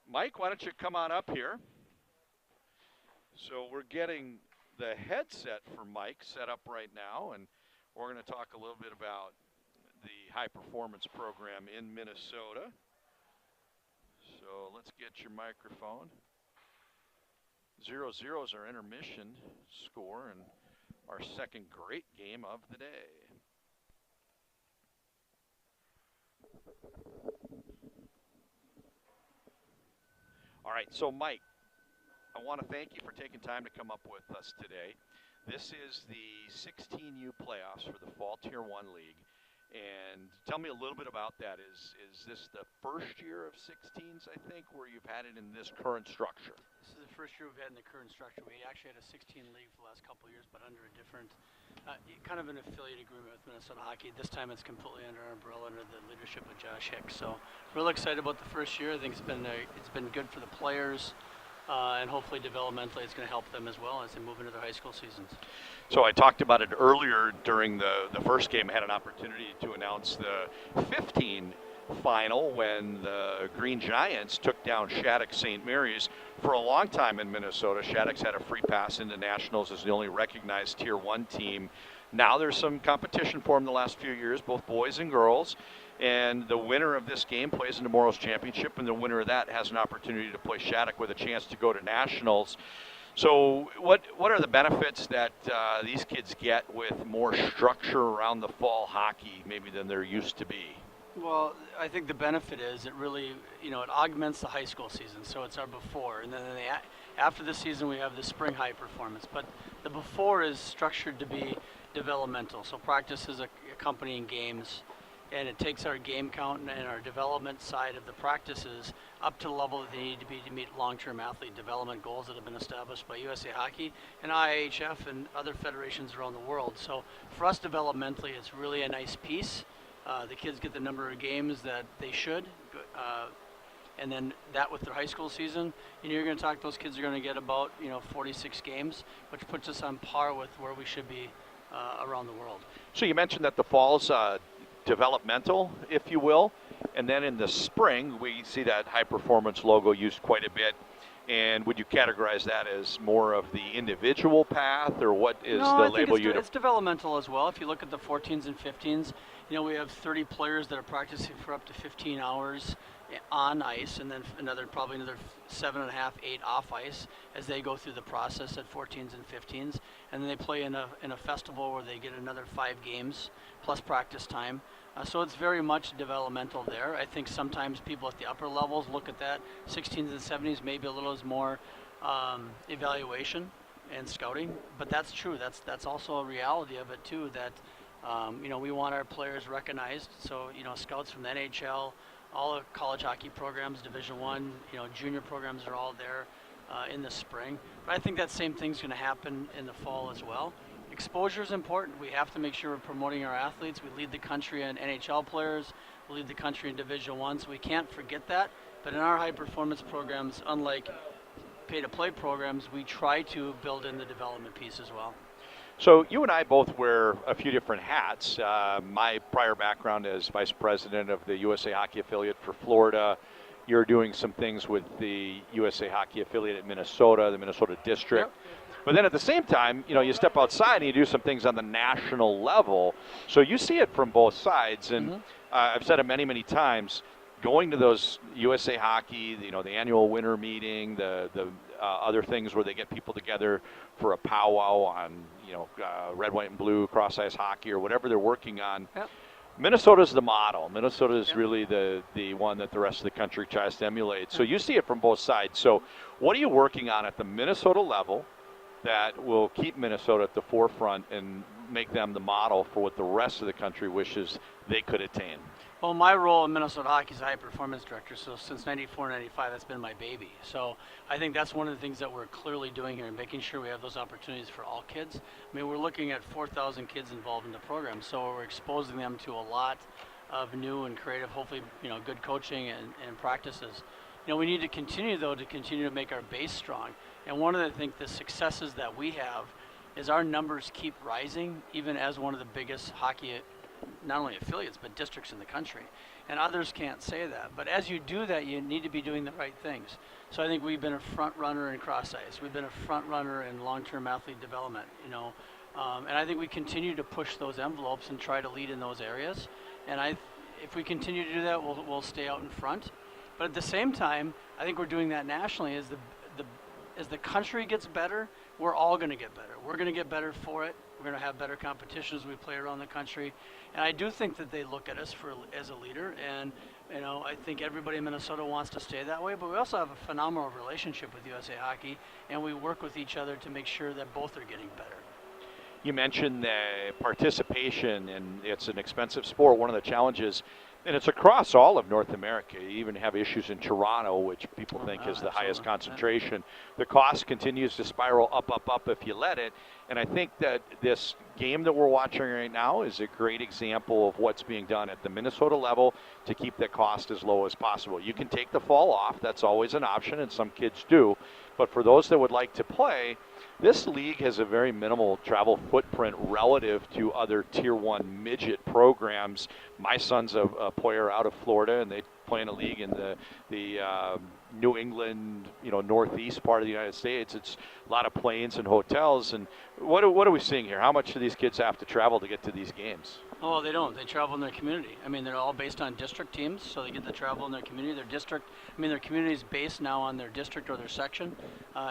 Mike, why don't you come on up here? So we're getting the headset for Mike set up right now, and we're going to talk a little bit about the high performance program in Minnesota. So let's get your microphone. 0-0 is our intermission score and our second great game of the day. All right, so Mike, I want to thank you for taking time to come up with us today. This is the 16U playoffs for the Fall Tier 1 League. And tell me a little bit about that. Is this the first year of 16s, I think, where you've had it in this current structure? This is the first year we've had in the current structure. We actually had a 16 league for the last couple of years, but under a different, kind of an affiliate agreement with Minnesota Hockey. This time it's completely under our umbrella, under the leadership of Josh Hicks. So real excited about the first year. I think it's been good for the players. And hopefully developmentally it's going to help them as well as they move into their high school seasons. So I talked about it earlier during the first game. I had an opportunity to announce the 15 final when the Green Giants took down Shattuck St. Mary's. For a long time in Minnesota, Shattuck's had a free pass into nationals as the only recognized Tier 1 team. Now there's some competition for them the last few years, both boys and girls. And the winner of this game plays in tomorrow's championship, and the winner of that has an opportunity to play Shattuck with a chance to go to nationals. So what are the benefits that these kids get with more structure around the fall hockey maybe than there used to be? Well, I think the benefit is it really, it augments the high school season. So it's our before, and then after the season we have the spring high performance. But the before is structured to be developmental. So practice is accompanying games, and it takes our game count and our development side of the practices up to the level that they need to be to meet long-term athlete development goals that have been established by USA Hockey and IIHF and other federations around the world. So for us developmentally, it's really a nice piece. The kids get the number of games that they should, and then that with their high school season, you're going to talk, those kids are going to get about 46 games, which puts us on par with where we should be around the world. So you mentioned that the fall's developmental, if you will, and then in the spring we see that high performance logo used quite a bit. And would you categorize that as more of the individual path, or what is the label you? It's developmental as well. If you look at the 14s and 15s, we have 30 players that are practicing for up to 15 hours on ice, and then probably another 7.5, 8 off ice as they go through the process at 14s and 15s, and then they play in a festival where they get another 5 games plus practice time. So it's very much developmental there. I think sometimes people at the upper levels look at that 16s and 70s maybe a little as more evaluation and scouting, but that's true. That's also a reality of it too. That we want our players recognized. So scouts from the NHL, all the college hockey programs, Division One, junior programs are all there in the spring. But I think that same thing's going to happen in the fall as well. Exposure is important. We have to make sure we're promoting our athletes. We lead the country in NHL players. We lead the country in Division One, so we can't forget that. But in our high performance programs, unlike pay-to-play programs, we try to build in the development piece as well. So you and I both wear a few different hats. My prior background as vice president of the USA Hockey affiliate for Florida. You're doing some things with the USA Hockey affiliate at Minnesota, the Minnesota district. Yep. But then at the same time, you step outside and you do some things on the national level. So you see it from both sides. And I've said it many, many times, going to those USA Hockey, the annual winter meeting, the other things where they get people together for a powwow on, red, white, and blue, cross-ice hockey or whatever they're working on. Yep. Minnesota's the model. Minnesota is really the one that the rest of the country tries to emulate. So you see it from both sides. So what are you working on at the Minnesota level that will keep Minnesota at the forefront and make them the model for what the rest of the country wishes they could attain? Well, my role in Minnesota Hockey is a high performance director, so since 94, 95, that's been my baby. So I think that's one of the things that we're clearly doing here, making sure we have those opportunities for all kids. I mean, we're looking at 4,000 kids involved in the program, so we're exposing them to a lot of new and creative, hopefully, good coaching and practices. We need to continue, though, to make our base strong. And one of the successes that we have is our numbers keep rising, even as one of the biggest hockey not only affiliates but districts in the country, and others can't say that. But as you do that, you need to be doing the right things. So I think we've been a front runner in cross ice. We've been a front runner in long-term athlete development. And I think we continue to push those envelopes and try to lead in those areas. And if we continue to do that, we'll stay out in front. But at the same time, I think we're doing that nationally. As the country gets better, we're all going to get better. We're going to get better for it. We're going to have better competitions as we play around the country. And I do think that they look at us as a leader. And I think everybody in Minnesota wants to stay that way. But we also have a phenomenal relationship with USA Hockey, and we work with each other to make sure that both are getting better. You mentioned the participation, and it's an expensive sport. One of the challenges, and it's across all of North America. You even have issues in Toronto, which people think is the highest concentration. The cost continues to spiral up if you let it. And I think that this game that we're watching right now is a great example of what's being done at the Minnesota level to keep that cost as low as possible. You can take the fall off. That's always an option, and some kids do. But for those that would like to play, this league has a very minimal travel footprint relative to other Tier 1 midget programs. My son's a player out of Florida, and they play in a league in the New England, northeast part of the United States. It's a lot of planes and hotels. And what are we seeing here? How much do these kids have to travel to get to these games? Oh, they don't. They travel in their community. I mean, they're all based on district teams, so they get to travel in their community. Their community is based now on their district or their section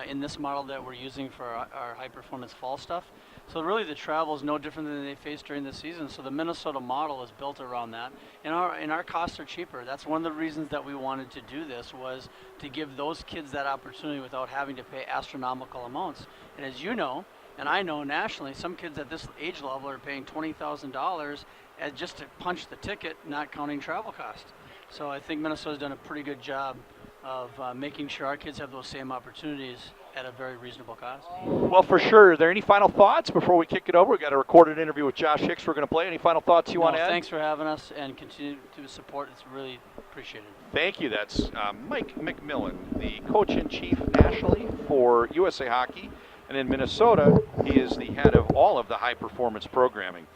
in this model that we're using for our high-performance fall stuff. So really the travel is no different than they face during the season. So the Minnesota model is built around that. And our costs are cheaper. That's one of the reasons that we wanted to do this, was to give those kids that opportunity without having to pay astronomical amounts. And as you know, and I know nationally, some kids at this age level are paying $20,000 just to punch the ticket, not counting travel costs. So I think Minnesota's done a pretty good job of making sure our kids have those same opportunities at a very reasonable cost. Well, for sure. Are there any final thoughts before we kick it over? We've got a recorded interview with Josh Hicks we're going to play. Any final thoughts you want to add? Thanks for having us, and continue to support. It's really appreciated. Thank you. That's Mike MacMillan, the coach-in-chief nationally for USA Hockey. And in Minnesota, he is the head of all of the high-performance programming.